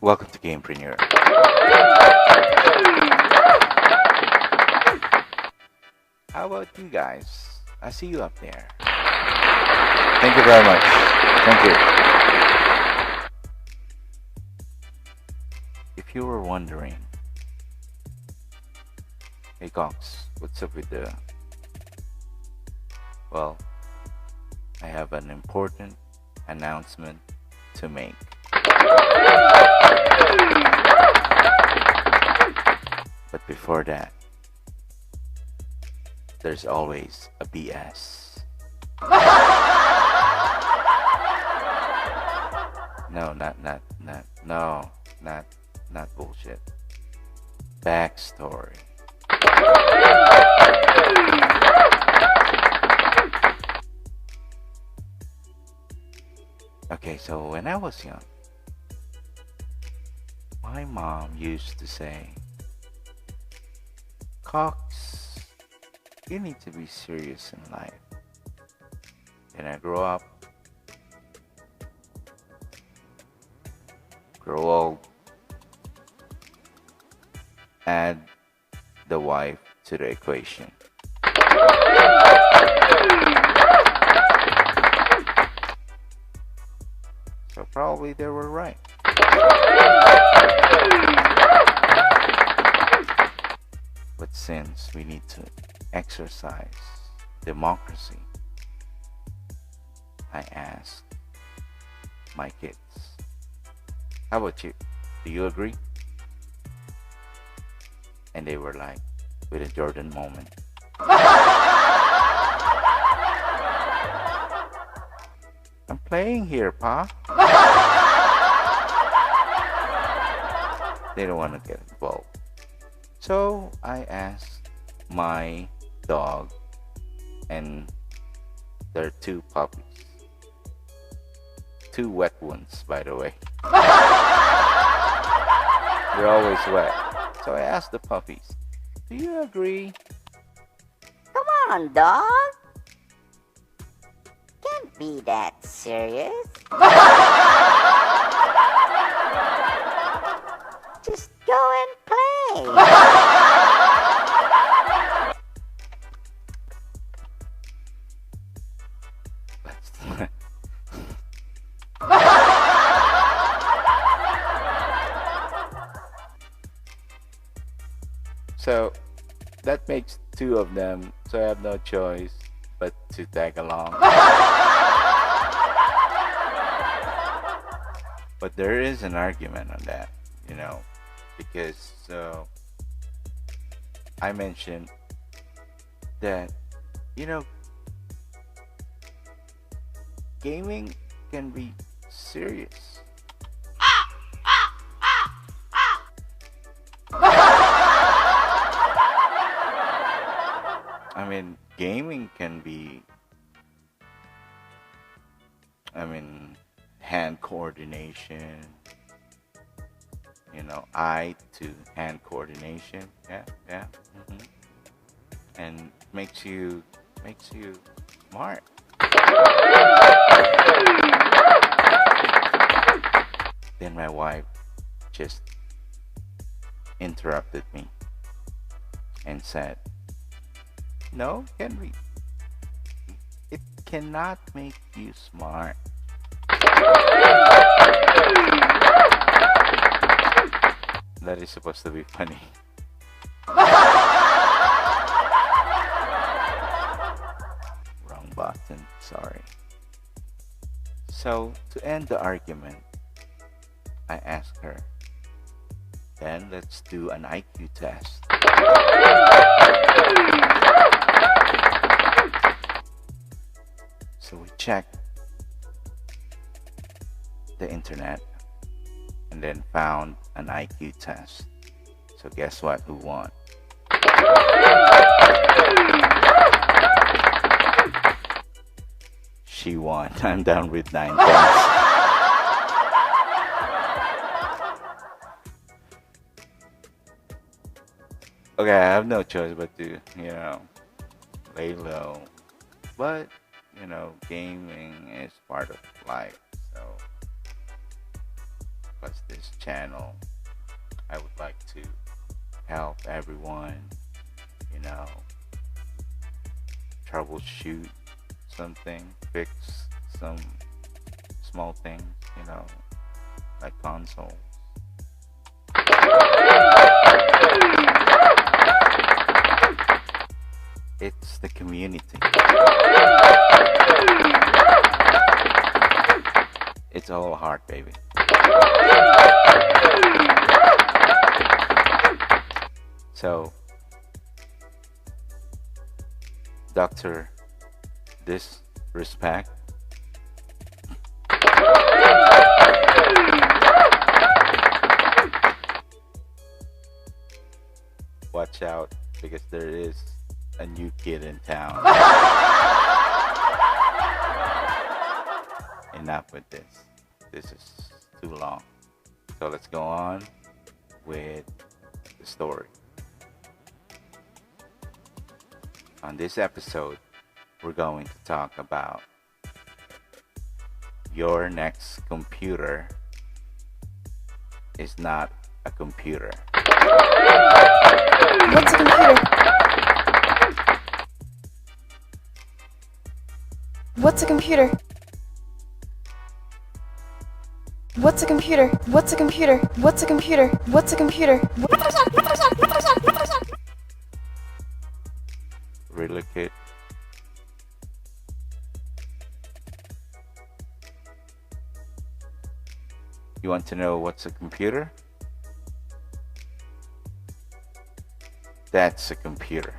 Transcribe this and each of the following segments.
Welcome to Gamepreneur. How about you guys? I see you up there. Thank you very much. Thank you. If you were wondering, hey Cox, what's up with the... Well, I have an important announcement to make. But before that, there's always a BS. No, not bullshit. Backstory. Okay, so when I was young, my mom used to say, Cox, you need to be serious in life. Then I grow up, grow old, add the wife to the equation. So probably they were right. But since we need to exercise democracy, I asked my kids, how about you? Do you agree? And they were like, with a Jordan moment, I'm playing here, Pa. They don't want to get involved. So I asked my dog and their two puppies. Two wet ones, by the way. They're always wet. So I asked the puppies, do you agree? Come on, dog. Can't be that serious. Just go and play. So that makes two of them, so I have no choice but to tag along. But there is an argument on that, because I mentioned that, gaming can be serious. I mean, gaming can be, hand coordination, eye to hand coordination. Yeah. And makes you smart. Then my wife just interrupted me and said, no, Henry, it cannot make you smart. That is supposed to be funny. Wrong button, sorry. So, to end the argument, I asked her, then let's do an IQ test. So we checked the internet and then found an IQ test. So guess what? Who won? She won. I'm down with 9 points. Okay, I have no choice but to, lay low. But, gaming is part of life. So, what's this this channel, I would like to help everyone, you know, troubleshoot something, fix some small things, you know, like consoles. It's the community. It's all heart, baby. So, Dr. Disrespect, watch out because there is a new kid in town. Enough with this. This is too long. So let's go on with the story. On this episode, we're going to talk about your next computer is not a computer. What's a computer? What's a computer? What's a computer? What's a computer? What's a computer? What's a computer? Really, kid? You want to know what's a computer? That's a computer.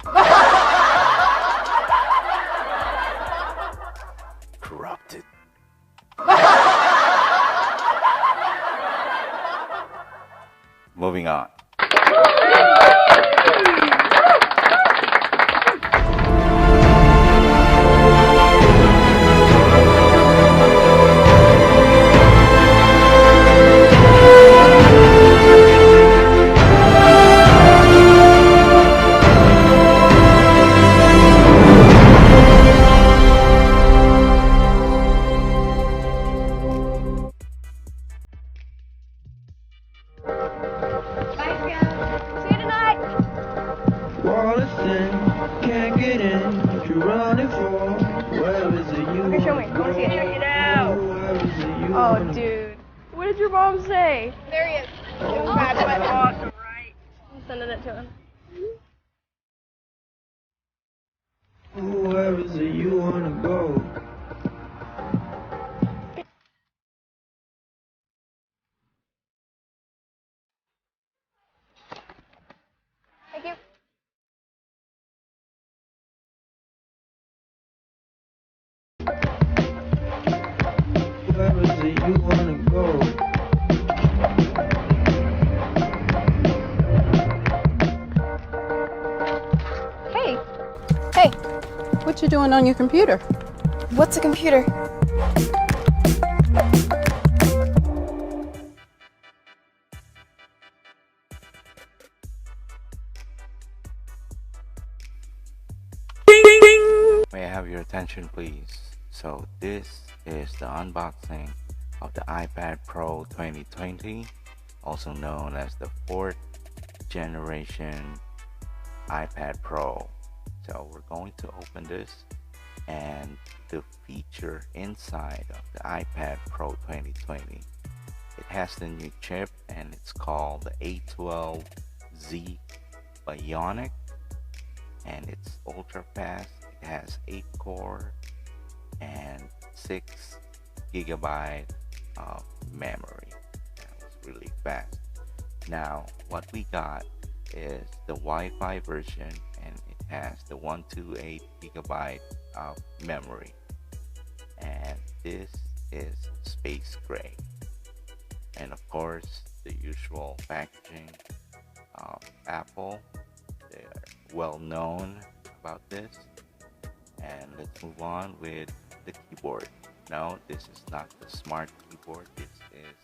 Corrupted. Moving on. Can't get in, what you running for? Where is it you? Okay, show me. I want to see it. Check it out. Oh, dude. What did your mom say? There he is. That's awesome, right? I'm sending it to him. Where is it you wanna go? Thank you. Where is it you wanna go? Hey. Hey, What you doing on your computer? what's a computer? May I have your attention, please? So this is the unboxing of the iPad Pro 2020, also known as the 4th generation iPad Pro. So we're going to open this, and the feature inside of the iPad Pro 2020, it has the new chip, and it's called the A12Z Bionic, and it's ultra fast. It has 8 core and 6 gigabyte of memory. That was really fast. Now what we got is the Wi-Fi version, and it has the 128 gigabyte of memory, and this is space gray, and of course the usual packaging of Apple. They're well known about this. And let's move on with the keyboard. No, this is not the smart keyboard. This is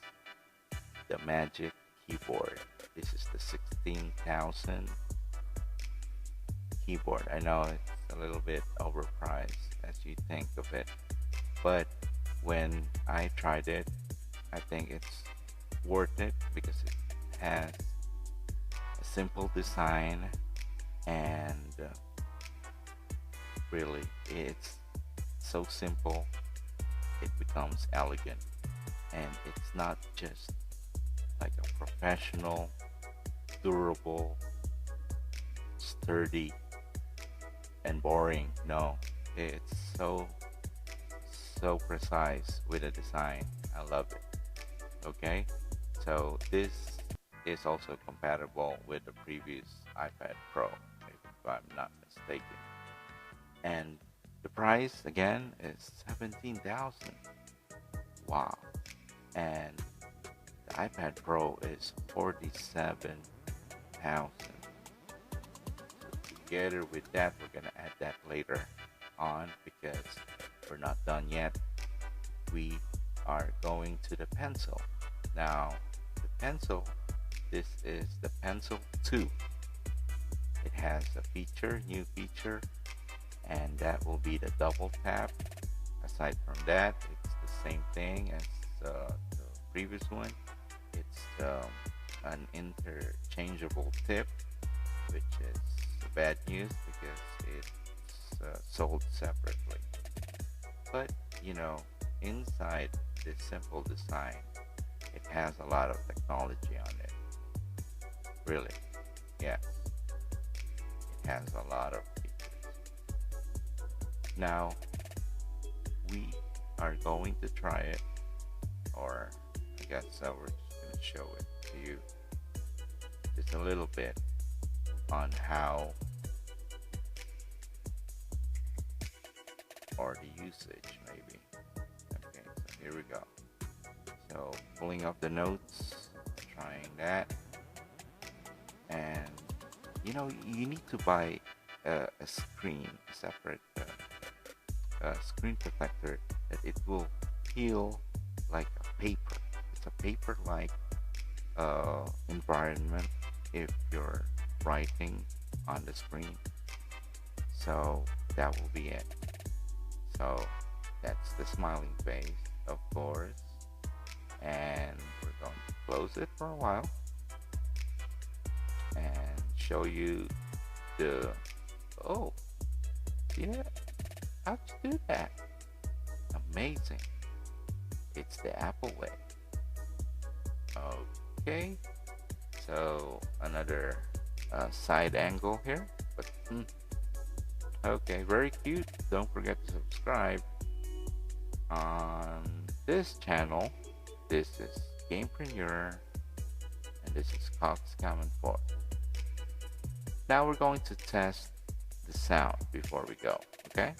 the Magic Keyboard. This is the 16,000 keyboard. I know it's a little bit overpriced as you think of it, but when I tried it, I think it's worth it because it has a simple design, and really it's so simple it becomes elegant, and it's not just like a professional, durable, sturdy, and boring. No, it's so precise with the design. I love it. Okay, so this is also compatible with the previous iPad Pro, if I'm not mistaken. And the price again is 17,000. Wow. And the iPad Pro is 47,000. Together with that, we're gonna add that later on because we're not done yet. We are going to the pencil. Now, the pencil, this is the Pencil 2. It has a new feature, and that will be the double tap. Aside from that, it's the same thing as the previous one. It's an interchangeable tip, which is bad news because it's sold separately. But inside this simple design, it has a lot of technology on it. Really, yes, it has a lot of features. Now we are going to try it, or I guess we're just going to show it to you just a little bit on how, or the usage maybe. Okay, so here we go. So pulling up the notes, trying that, and you need to buy a separate screen protector that it will feel like a paper. It's a paper-like environment if you're writing on the screen. So that will be it. So that's the smiling face, of course, and we're going to close it for a while and show you the yeah, how'd you do that? Amazing. It's the Apple way. Okay, so another side angle here, but okay, very cute. Don't forget to subscribe on this channel. This is Gamepreneur, and this is Cox Common 4. Now we're going to test the sound before we go, okay?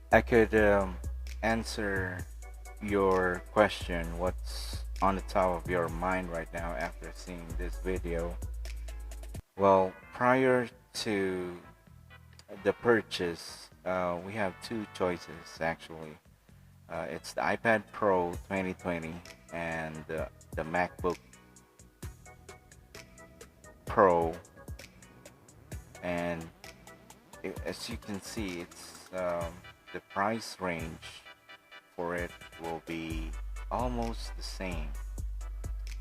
I could answer your question, what's on the top of your mind right now after seeing this video. Well, prior to the purchase, we have two choices actually. It's the iPad Pro 2020 and the MacBook Pro, and as you can see, it's the price range for it will be almost the same.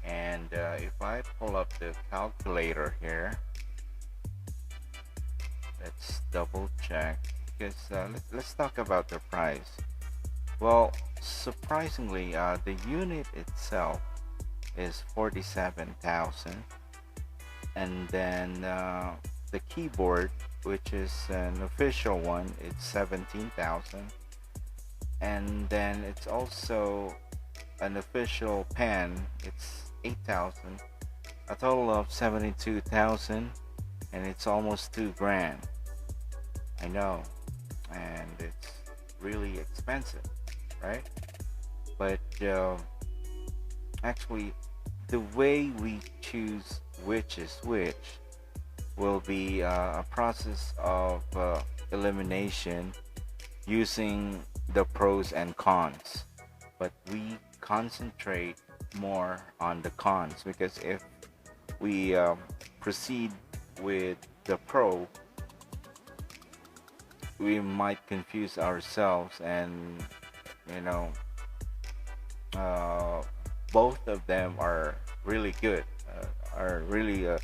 And if I pull up the calculator here, let's double check, because let's talk about the price. Well, surprisingly, the unit itself is 47,000, and then the keyboard, which is an official one, it's 17,000, And then it's also an official pen. It's 8,000, a total of 72,000, and it's almost 2 grand. I know, and it's really expensive, right? But actually, the way we choose which is which will be a process of elimination using the pros and cons. But we concentrate more on the cons, because if we proceed with the pro, we might confuse ourselves, and you know, uh, both of them are really good, are really a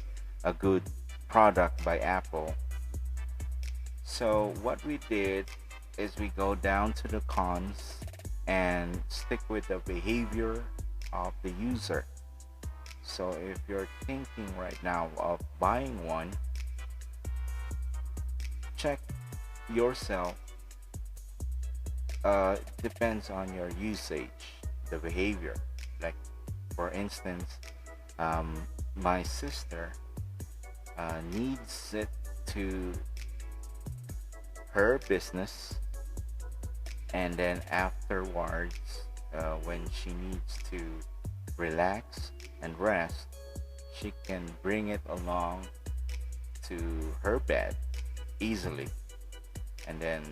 good product by Apple. So what we did is we go down to the cons and stick with the behavior of the user. So if you're thinking right now of buying one, check yourself. Depends on your usage, the behavior. Like for instance, my sister needs it to her business, and then afterwards, when she needs to relax and rest, she can bring it along to her bed easily, and then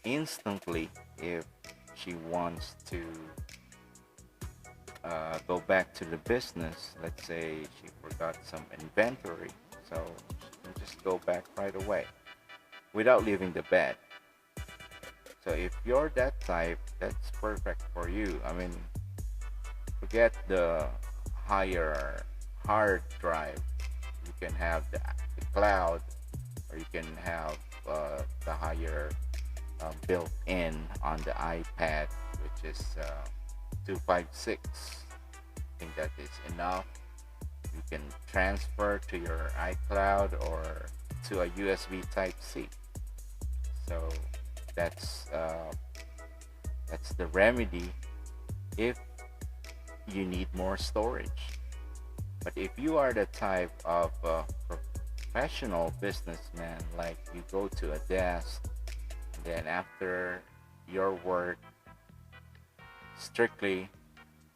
instantly, if she wants to go back to the business, let's say she forgot some inventory, so she can just go back right away without leaving the bed. So if you're that type, that's perfect for you. I mean, forget the higher hard drive. You can have the cloud, or you can have the higher built-in on the iPad, which is 256. I think that is enough. You can transfer to your iCloud or to a USB Type-C. So that's the remedy if you need more storage. But if you are the type of professional businessman, like you go to a desk, and then after your work, strictly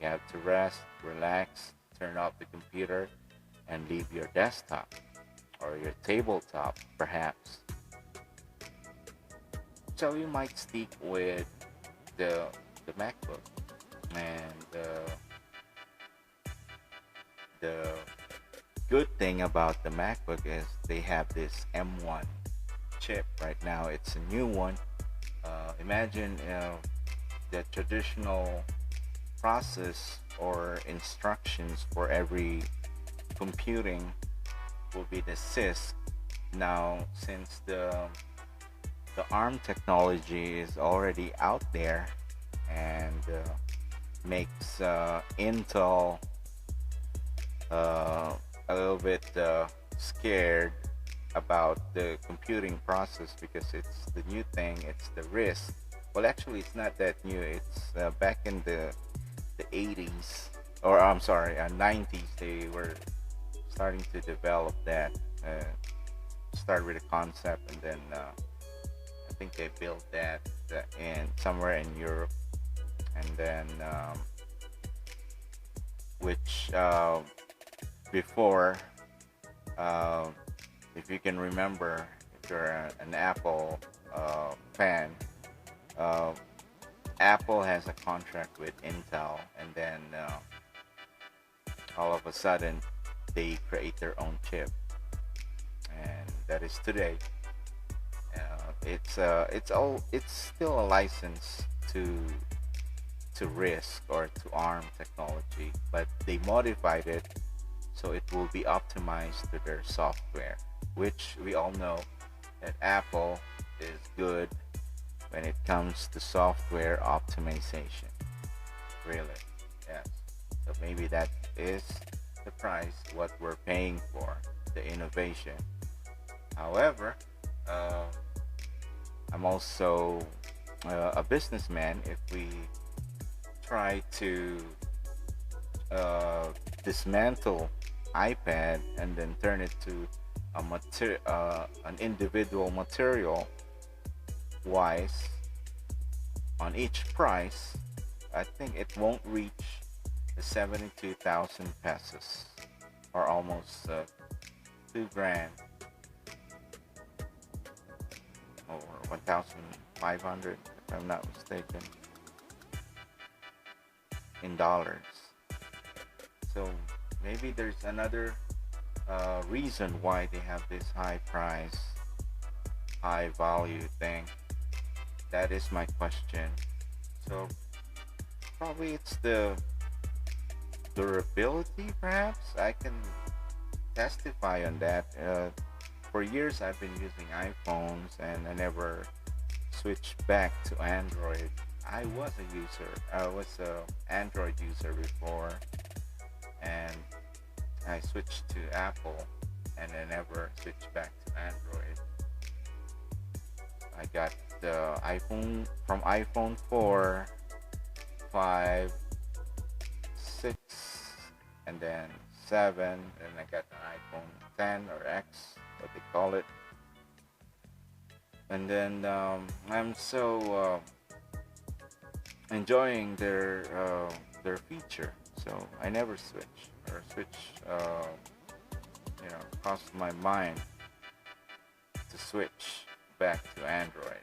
you have to rest, relax, turn off the computer, and leave your desktop or your tabletop perhaps. So you might stick with the MacBook. And the good thing about the MacBook is they have this M1 chip right now. It's a new one. Imagine the traditional process or instructions for every computing will be the CISC. Now, since the ARM technology is already out there, and makes Intel a little bit scared about the computing process, because it's the new thing, it's the RISC. Well, actually, it's not that new. It's back in the 80s, or I'm sorry, 90s. They were starting to develop that. Start with a concept, and then I think they built that in somewhere in Europe, and then which before, if you can remember, if you're an Apple fan, Apple has a contract with Intel, and then all of a sudden they create their own chip, and that is today. It's still a license to RISC or to ARM technology, but they modified it so it will be optimized to their software, which we all know that Apple is good when it comes to software optimization. Really, yes. So maybe that is the price what we're paying for the innovation. However, I'm also a businessman if we try to uh, dismantle iPad and then turn it to an individual material wise on each price, I think it won't reach the 72,000 pesos or almost 2 grand or 1,500 if I'm not mistaken in dollars. So maybe there's another reason why they have this high price, high value thing. That is my question. So probably it's the durability, perhaps. I can testify on that. For years I've been using iPhones and I never switched back to Android. I was a Android user before, and I switched to Apple and I never switched back to Android. I got the iPhone from iPhone 4, 5, 6, and then 7, and I got an iPhone 10 or X, what they call it. And then I'm so enjoying their feature, so I never switch. Crossed my mind to switch back to Android.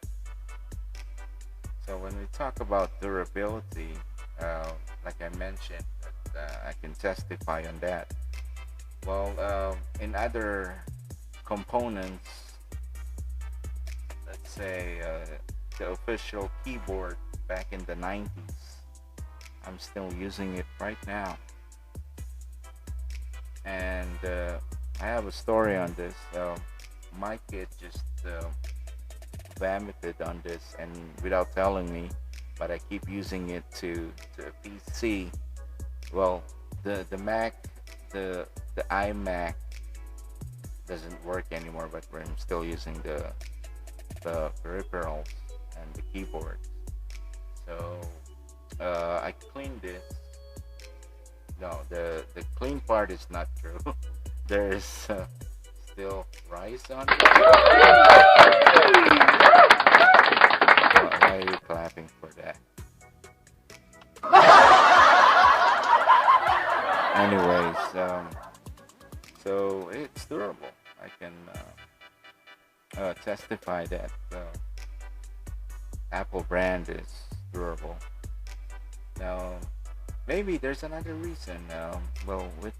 So when we talk about durability, like I mentioned, I can testify on that. Well, in other components, let's say the official keyboard back in the 90s, I'm still using it right now. And I have a story on this. My kid just vomited on this, and without telling me, but I keep using it to a PC. Well, the Mac, the iMac doesn't work anymore, but I'm still using the peripherals and the keyboard. So I cleaned this. No, the clean part is not true. There's still rice on it. Why are you clapping for that? Anyways, so it's durable. I can testify that Apple brand is durable. Now, maybe there's another reason, which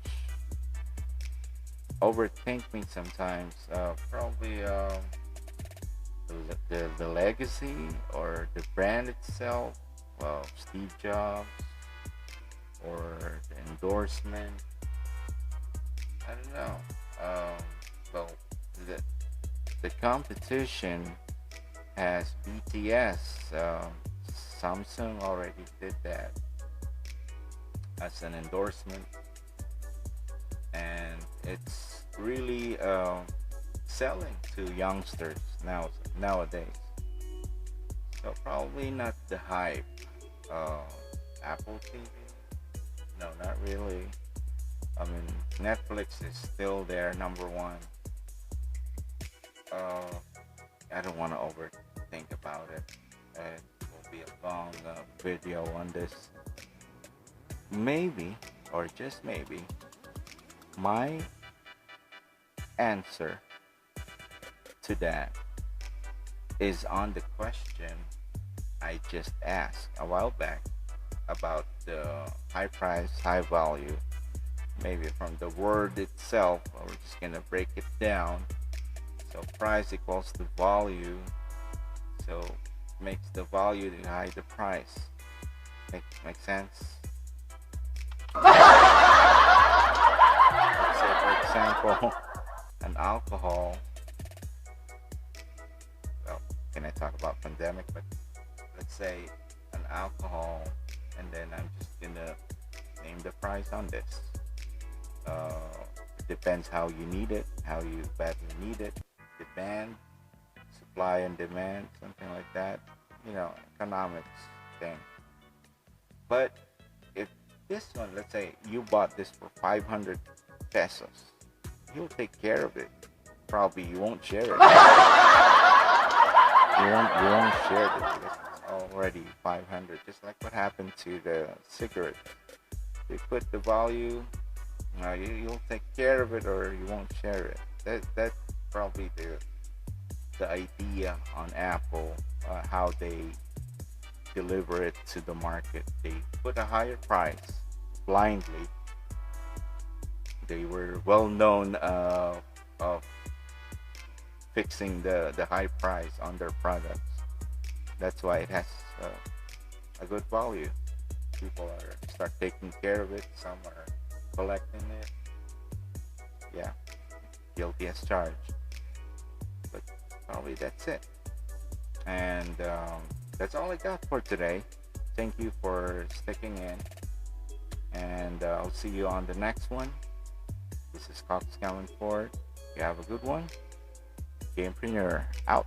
overthink me sometimes. Probably the legacy or the brand itself. Well, Steve Jobs or the endorsement. I don't know. Well, the competition has BTS. Samsung already did that as an endorsement, and it's really selling to youngsters nowadays. So probably not the hype. Apple TV, no, not really. I mean, Netflix is still there, number one. I don't want to overthink about it. It will be a long video on this. Maybe, or just maybe, my answer to that is on the question I just asked a while back about the high price, high value. Maybe from the word itself, we're just gonna break it down. So price equals to value, so makes the value to hide the price. Make sense? Let's say, for example, an alcohol. Well, can I talk about pandemic? But let's say an alcohol, and then I'm just gonna name the price on this. It depends how you need it, how you badly need it. Demand, supply and demand, something like that. economics thing. But if this one, let's say you bought this for 500 pesos, you'll take care of it. Probably you won't share it. You won't share it because it's already 500. Just like what happened to the cigarette. You put the value, you'll take care of it or you won't share it. That's probably the idea on Apple, how they deliver it to the market. They put a higher price blindly. They were well known of fixing the high price on their products. That's why it has a good value. People start taking care of it. Some are collecting it. Yeah, guilty as charged. But probably that's it. And that's all I got for today. Thank you for sticking in. And I'll see you on the next one. This is Cox Callan Ford. You have a good one. Gamepreneur out.